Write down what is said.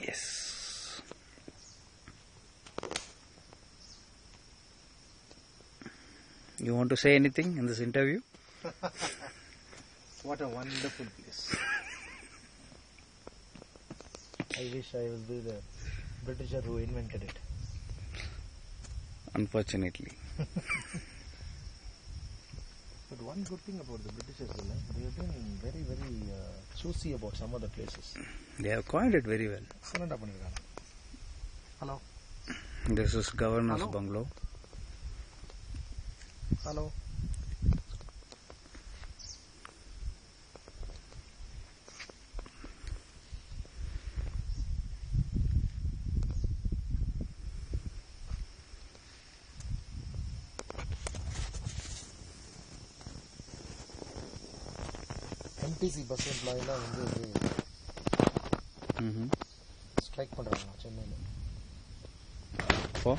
Yes. You want to say anything in this interview? What a wonderful place. I wish I will be the Britisher who invented it. Unfortunately. But one good thing about the Britishers, they have been very, very choosy about some of the places. They have coined it very well. Excellent. Hello. This is Governor's Hello. bungalow. Hello. MTC bus employee strike பண்றாங்க சென்னையில. For?